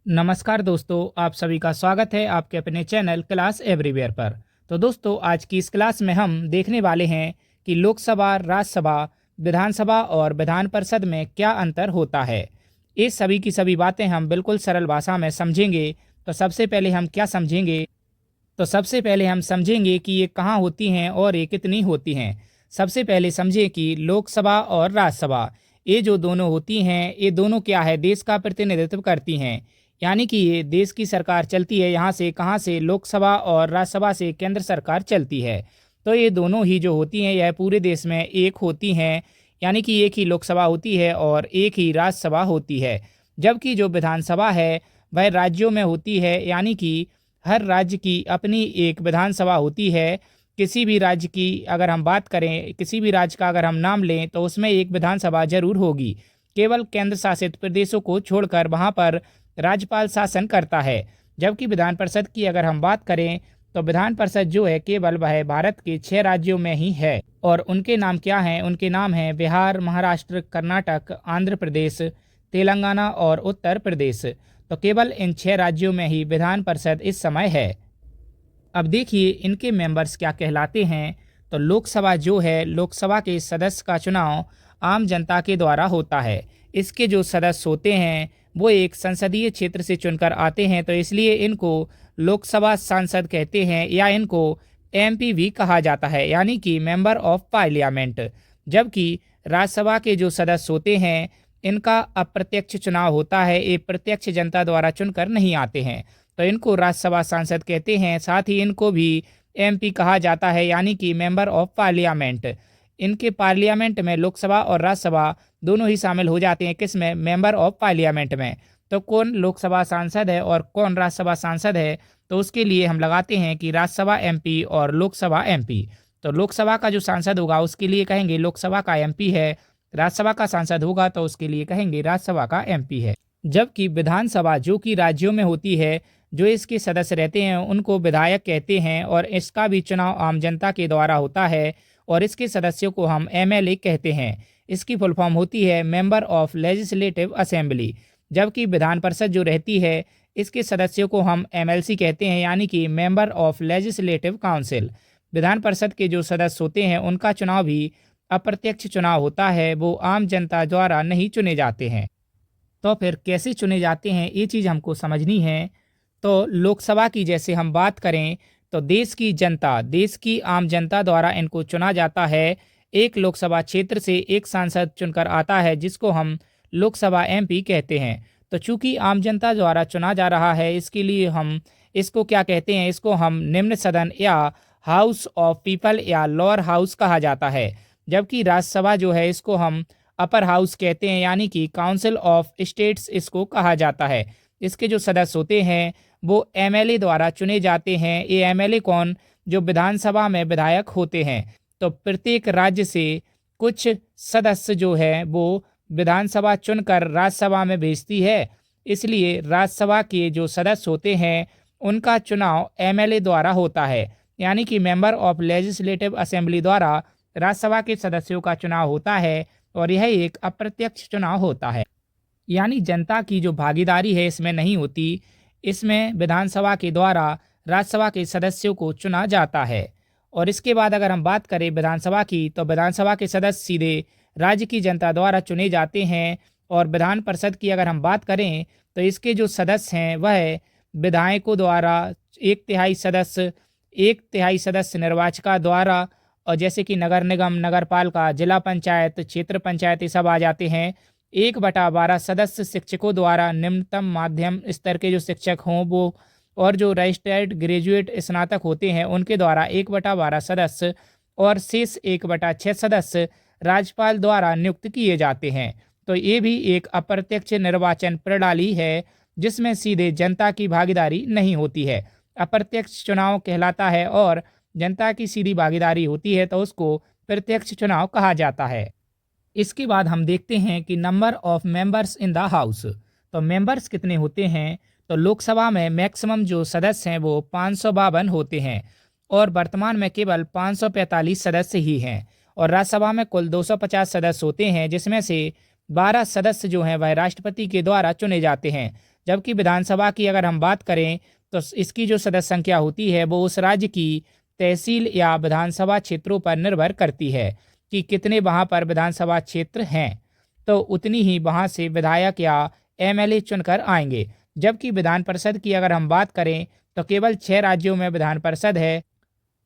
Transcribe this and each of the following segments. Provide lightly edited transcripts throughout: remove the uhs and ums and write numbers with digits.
नमस्कार दोस्तों, आप सभी का स्वागत है आपके अपने चैनल क्लास एवरीवेयर पर। तो दोस्तों, आज की इस क्लास में हम देखने वाले हैं कि लोकसभा, राज्यसभा, विधानसभा और विधान परिषद में क्या अंतर होता है। ये सभी की सभी बातें हम बिल्कुल सरल भाषा में समझेंगे। तो सबसे पहले हम क्या समझेंगे? तो सबसे पहले हम समझेंगे कि ये कहाँ होती हैं और ये कितनी होती हैं। सबसे पहले समझें कि लोकसभा और राज्यसभा, ये जो दोनों होती हैं, ये दोनों क्या है, देश का प्रतिनिधित्व करती हैं। यानी कि ये देश की सरकार चलती है, यहाँ से कहाँ से, लोकसभा और राज्यसभा से केंद्र सरकार चलती है। तो ये दोनों ही जो होती हैं, यह पूरे देश में एक होती हैं। यानी कि एक ही लोकसभा होती है और एक ही राज्यसभा होती है। जबकि जो विधानसभा है वह राज्यों में होती है। यानी कि हर राज्य की अपनी एक विधानसभा होती है। किसी भी राज्य की अगर हम बात करें, किसी भी राज्य का अगर हम नाम लें, तो उसमें एक विधानसभा जरूर होगी। केवल केंद्र शासित प्रदेशों को छोड़कर वहाँ पर राज्यपाल शासन करता है। जबकि विधान परिषद की अगर हम बात करें, तो विधान परिषद जो है केवल वह भारत के 6 राज्यों में ही है। और उनके नाम क्या हैं? उनके नाम हैं बिहार, महाराष्ट्र, कर्नाटक, आंध्र प्रदेश, तेलंगाना और उत्तर प्रदेश। तो केवल इन 6 राज्यों में ही विधान परिषद इस समय है। अब देखिए इनके मेंबर्स क्या कहलाते हैं। तो लोकसभा जो है, लोकसभा के सदस्य का चुनाव आम जनता के द्वारा होता है। इसके जो सदस्य होते हैं वो एक संसदीय क्षेत्र से चुनकर आते हैं, तो इसलिए इनको लोकसभा सांसद कहते हैं, या इनको एमपी भी कहा जाता है, यानी कि मेंबर ऑफ पार्लियामेंट। जबकि राज्यसभा के जो सदस्य होते हैं, इनका अप्रत्यक्ष चुनाव होता है, ये प्रत्यक्ष जनता द्वारा चुनकर नहीं आते हैं। तो इनको राज्यसभा सांसद कहते हैं। साथ ही इनको भी एमपी कहा जाता है, यानी कि मेंबर ऑफ पार्लियामेंट। इनके पार्लियामेंट में लोकसभा और राज्यसभा दोनों ही शामिल हो जाते हैं। किसमें? मेंबर ऑफ पार्लियामेंट में। तो कौन लोकसभा सांसद है और कौन राज्यसभा सांसद है, तो उसके लिए हम लगाते हैं कि राज्यसभा एमपी और लोकसभा एमपी। तो लोकसभा का जो सांसद होगा उसके लिए कहेंगे लोकसभा का एमपी है। राज्यसभा का सांसद होगा तो उसके लिए कहेंगे राज्यसभा का एमपी है। जबकि विधानसभा जो कि राज्यों में होती है, जो इसके सदस्य रहते हैं उनको विधायक कहते हैं, और इसका भी चुनाव आम जनता के द्वारा होता है। और इसके सदस्यों को हम एमएलए कहते हैं। इसकी फुल फॉर्म होती है मेंबर ऑफ लेजिस्लेटिव असेंबली। जबकि विधान परिषद जो रहती है, इसके सदस्यों को हम एमएलसी कहते हैं, यानी कि member of legislative council. Vidhan Parishad के जो सदस्य होते हैं उनका चुनाव भी अप्रत्यक्ष चुनाव होता है, वो आम जनता द्वारा नहीं चुने जाते हैं। तो फिर कैसे चुने जाते हैं, ये चीज़ हमको समझनी है। तो लोकसभा की जैसे हम बात करें, तो देश की जनता, देश की आम जनता द्वारा इनको चुना जाता है। एक लोकसभा क्षेत्र से एक सांसद चुनकर आता है, जिसको हम लोकसभा एमपी कहते हैं। तो चूंकि आम जनता द्वारा चुना जा रहा है, इसके लिए हम इसको क्या कहते हैं, इसको हम निम्न सदन या हाउस ऑफ पीपल या लोअर हाउस कहा जाता है। जबकि राज्यसभा जो है इसको हम अपर हाउस कहते हैं, यानी कि काउंसिल ऑफ स्टेट्स इसको कहा जाता है। इसके जो सदस्य होते हैं वो एमएलए द्वारा चुने जाते हैं। ये एमएलए कौन? जो विधानसभा में विधायक होते हैं। तो प्रत्येक राज्य से कुछ सदस्य जो है वो विधानसभा चुनकर राज्यसभा में भेजती है। इसलिए राज्यसभा के जो सदस्य होते हैं उनका चुनाव एमएलए द्वारा होता है, यानी कि मेंबर ऑफ लेजिस्लेटिव असेंबली द्वारा राज्यसभा के सदस्यों का चुनाव होता है। और यह एक अप्रत्यक्ष चुनाव होता है, यानी जनता की जो भागीदारी है इसमें नहीं होती। इसमें विधानसभा के द्वारा राज्यसभा के सदस्यों को चुना जाता है। और इसके बाद अगर हम बात करें विधानसभा की, तो विधानसभा के सदस्य सीधे राज्य की जनता द्वारा चुने जाते हैं। और विधान परिषद की अगर हम बात करें, तो इसके जो सदस्य हैं वह विधायकों द्वारा एक तिहाई सदस्य निर्वाचिका द्वारा, और जैसे कि नगर निगम, नगर पालिका, जिला पंचायत, क्षेत्र पंचायत, ये सब आ जाते हैं। 1/12 सदस्य शिक्षकों द्वारा, निम्नतम माध्यम स्तर के जो शिक्षक हों वो, और जो रजिस्टर्ड ग्रेजुएट स्नातक होते हैं उनके द्वारा 1/12 सदस्य, और शेष 1/6 सदस्य राज्यपाल द्वारा नियुक्त किए जाते हैं। तो ये भी एक अप्रत्यक्ष निर्वाचन प्रणाली है, जिसमें सीधे जनता की भागीदारी नहीं होती है। अप्रत्यक्ष चुनाव कहलाता है, और जनता की सीधी भागीदारी होती है तो उसको प्रत्यक्ष चुनाव कहा जाता है। इसके बाद हम देखते हैं कि number of members in the house. तो मेंबर्स कितने होते हैं? तो लोकसभा में मैक्सिमम जो सदस्य हैं वो 552 होते हैं, और वर्तमान में केवल 545 सदस्य ही हैं। और राज्यसभा में कुल 250 सदस्य होते हैं, जिसमें से 12 सदस्य जो हैं वह राष्ट्रपति के द्वारा चुने जाते हैं। जबकि विधानसभा की अगर हम बात करें तो इसकी जो सदस्य संख्या होती है वो उस राज्य की तहसील या विधानसभा क्षेत्रों पर निर्भर करती है कि कितने वहाँ पर विधानसभा क्षेत्र हैं, तो उतनी ही वहाँ से विधायक या एमएलए चुनकर आएंगे। जबकि विधान परिषद की अगर हम बात करें तो केवल 6 राज्यों में विधान परिषद है।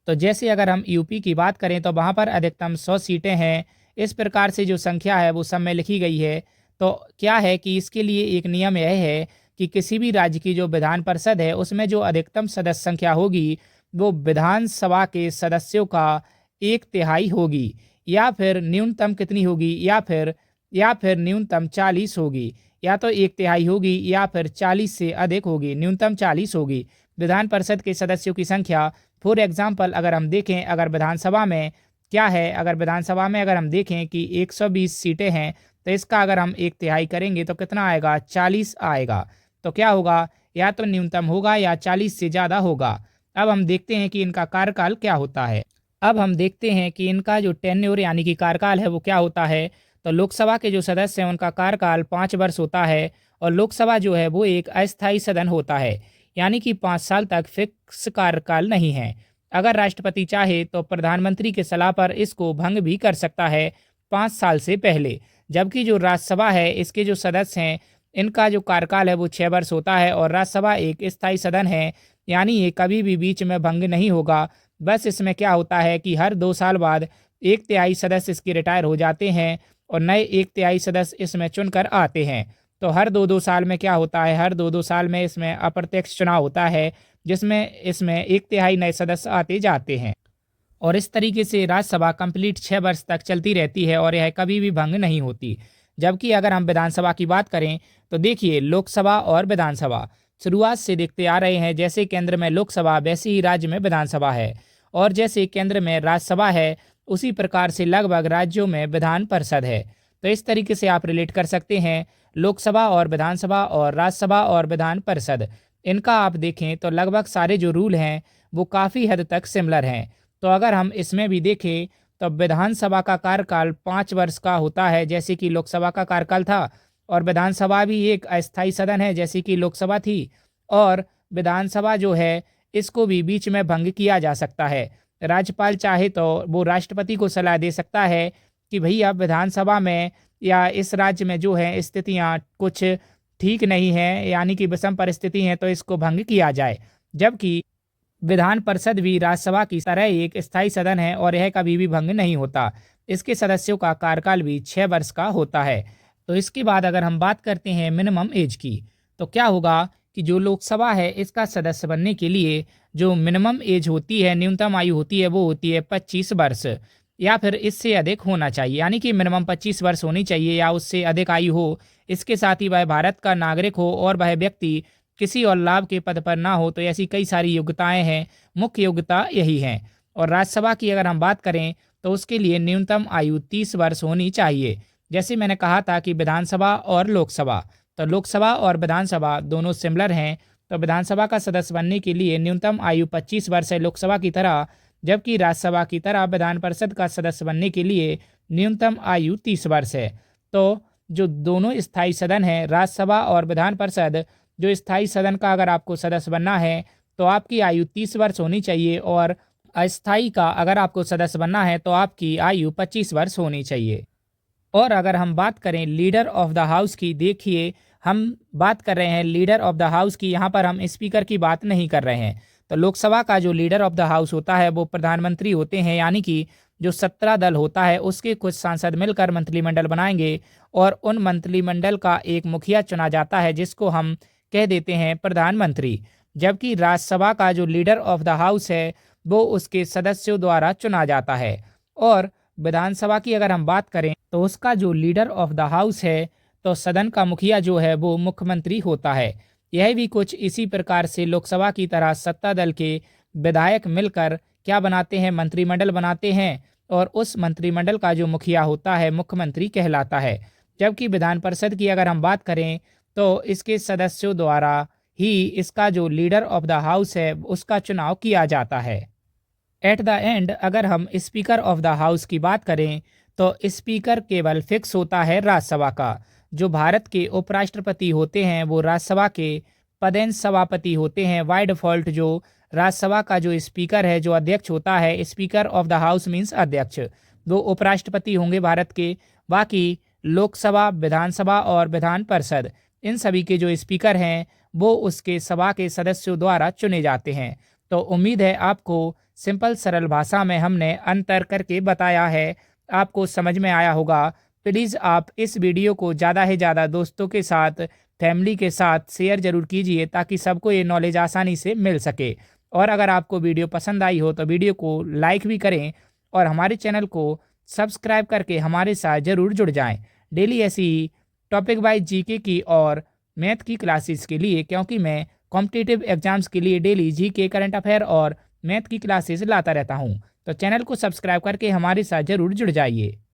तो जैसे अगर हम यूपी की बात करें तो वहाँ पर अधिकतम 100 सीटें हैं। इस प्रकार से जो संख्या है वो सब में लिखी गई है। तो क्या है कि इसके लिए एक नियम यह है कि किसी भी राज्य की जो विधान परिषद है उसमें जो अधिकतम सदस्य संख्या होगी वो विधानसभा के सदस्यों का 1/3 होगी, या फिर न्यूनतम कितनी होगी, या फिर न्यूनतम 40 होगी, या तो 1/3 होगी या फिर 40 से अधिक होगी, न्यूनतम 40 होगी। विधान परिषद के सदस्यों की संख्या फॉर एग्जाम्पल अगर हम देखें, अगर विधानसभा में क्या है, अगर विधानसभा में अगर हम देखें कि 120 सीटें हैं तो इसका अगर हम 1/3 करेंगे तो कितना आएगा, 40 आएगा। तो क्या होगा, या तो न्यूनतम होगा या 40 से ज़्यादा होगा। अब हम देखते हैं कि इनका कार्यकाल क्या होता है। अब हम देखते हैं कि इनका जो टेन्योर यानी कि कार्यकाल है वो क्या होता है। तो लोकसभा के जो सदस्य हैं उनका कार्यकाल 5 वर्ष होता है, और लोकसभा जो है वो एक अस्थायी सदन होता है, यानी कि 5 साल तक फिक्स कार्यकाल नहीं है। अगर राष्ट्रपति चाहे तो प्रधानमंत्री की सलाह पर इसको भंग भी कर सकता है 5 साल से पहले। जबकि जो राज्यसभा है इसके जो सदस्य हैं इनका जो कार्यकाल है वो 6 वर्ष होता है, और राज्यसभा एक स्थायी सदन है, यानी ये कभी भी बीच में भंग नहीं होगा। बस इसमें क्या होता है कि हर 2 साल बाद 1/3 सदस्य इसके रिटायर हो जाते हैं और नए 1/3 सदस्य इसमें चुनकर आते हैं। तो हर 2-2 साल में क्या होता है, हर 2-2 साल में इसमें अप्रत्यक्ष चुनाव होता है, जिसमें इसमें 1/3 नए सदस्य आते जाते हैं। और इस तरीके से राज्यसभा कंप्लीट 6 वर्ष तक चलती रहती है और यह कभी भी भंग नहीं होती। जबकि अगर हम विधानसभा की बात करें तो देखिए, लोकसभा और विधानसभा शुरुआत से देखते आ रहे हैं, जैसे केंद्र में लोकसभा वैसे ही राज्य में विधानसभा है, और जैसे केंद्र में राज्यसभा है उसी प्रकार से लगभग राज्यों में विधान परिषद है। तो इस तरीके से आप रिलेट कर सकते हैं लोकसभा और विधानसभा और राज्यसभा और विधान परिषद। इनका आप देखें तो लगभग सारे जो रूल हैं वो काफ़ी हद तक सिमिलर हैं। तो अगर हम इसमें भी देखें तो विधानसभा का कार्यकाल 5 वर्ष का होता है, जैसे कि लोकसभा का कार्यकाल था, और विधानसभा भी एक अस्थायी सदन है जैसे कि लोकसभा थी। और विधानसभा जो है इसको भी बीच में भंग किया जा सकता है। राज्यपाल चाहे तो वो राष्ट्रपति को सलाह दे सकता है कि भैया विधानसभा में या इस राज्य में जो है स्थितियाँ कुछ ठीक नहीं हैं, यानी कि विषम परिस्थिति हैं, तो इसको भंग किया जाए। जबकि विधान परिषद भी राज्यसभा की तरह एक स्थायी सदन है और यह कभी भी भंग नहीं होता। इसके सदस्यों का कार्यकाल भी 6 वर्ष का होता है। तो इसके बाद अगर हम बात करते हैं मिनिमम एज की, तो क्या होगा कि जो लोकसभा है इसका सदस्य बनने के लिए जो मिनिमम एज होती है, न्यूनतम आयु होती है, वो होती है 25 वर्ष, या फिर इससे अधिक होना चाहिए, यानी कि मिनिमम 25 वर्ष होनी चाहिए या उससे अधिक आयु हो। इसके साथ ही वह भारत का नागरिक हो और वह व्यक्ति किसी और लाभ के पद पर ना हो। तो ऐसी कई सारी योग्यताएं हैं, मुख्य योग्यता यही है। और राज्यसभा की अगर हम बात करें तो उसके लिए न्यूनतम आयु 30 वर्ष होनी चाहिए। जैसे मैंने कहा था कि विधानसभा और लोकसभा, तो लोकसभा और विधानसभा दोनों सिमिलर हैं। तो विधानसभा का सदस्य बनने के लिए न्यूनतम आयु 25 वर्ष है लोकसभा की तरह, जबकि राज्यसभा की तरह विधान परिषद का सदस्य बनने के लिए न्यूनतम आयु 30 वर्ष है। तो जो दोनों स्थायी सदन हैं, राज्यसभा और विधान परिषद, जो स्थायी सदन का अगर आपको सदस्य बनना है तो आपकी आयु 30 वर्ष होनी चाहिए, और अस्थायी का अगर आपको सदस्य बनना है तो आपकी आयु 25 वर्ष होनी चाहिए। और अगर हम बात करें लीडर ऑफ द हाउस की, देखिए हम बात कर रहे हैं लीडर ऑफ द हाउस की, यहाँ पर हम स्पीकर की बात नहीं कर रहे हैं। तो लोकसभा का जो लीडर ऑफ द हाउस होता है वो प्रधानमंत्री होते हैं, यानी कि जो 17 दल होता है उसके कुछ सांसद मिलकर मंत्रिमंडल बनाएंगे, और उन मंत्रिमंडल का एक मुखिया चुना जाता है जिसको हम कह देते हैं प्रधानमंत्री। जबकि राज्यसभा का जो लीडर ऑफ द हाउस है वो उसके सदस्यों द्वारा चुना जाता है। और विधानसभा की अगर हम बात करें तो उसका जो लीडर ऑफ द हाउस है, तो सदन का मुखिया जो है वो मुख्यमंत्री होता है। यह भी कुछ इसी प्रकार से लोकसभा की तरह 17 दल के विधायक मिलकर क्या बनाते हैं, मंत्रिमंडल बनाते हैं, और उस मंत्रिमंडल का जो मुखिया होता है मुख्यमंत्री कहलाता है। जबकि विधान परिषद की अगर हम बात करें तो इसके सदस्यों द्वारा ही इसका जो लीडर ऑफ द हाउस है उसका चुनाव किया जाता है। एट द एंड अगर हम स्पीकर ऑफ द हाउस की बात करें तो स्पीकर केवल फिक्स होता है राज्यसभा का, जो भारत के उपराष्ट्रपति होते हैं वो राज्यसभा के पदेन सभापति होते हैं। बाय डिफॉल्ट जो राज्यसभा का जो स्पीकर है, जो अध्यक्ष होता है, speaker of the house means अध्यक्ष, दो उपराष्ट्रपति होंगे भारत के। बाकी लोकसभा, विधानसभा और विधान परिषद, इन सभी के जो स्पीकर हैं वो उसके सभा के सदस्यों द्वारा चुने जाते हैं। तो उम्मीद है आपको सिंपल सरल भाषा में हमने अंतर करके बताया है, आपको समझ में आया होगा। प्लीज़ आप इस वीडियो को ज़्यादा से ज़्यादा दोस्तों के साथ, फैमिली के साथ शेयर ज़रूर कीजिए ताकि सबको ये नॉलेज आसानी से मिल सके। और अगर आपको वीडियो पसंद आई हो तो वीडियो को लाइक भी करें और हमारे चैनल को सब्सक्राइब करके हमारे साथ ज़रूर जुड़ जाएं डेली ऐसी ही टॉपिक वाइज जीके की और मैथ की क्लासेस के लिए, क्योंकि मैं कॉम्पिटिटिव एग्जाम्स के लिए डेली जीके, करंट अफेयर और मैथ की क्लासेस लाता रहता हूं। तो चैनल को सब्सक्राइब करके हमारे साथ ज़रूर जुड़ जाइए।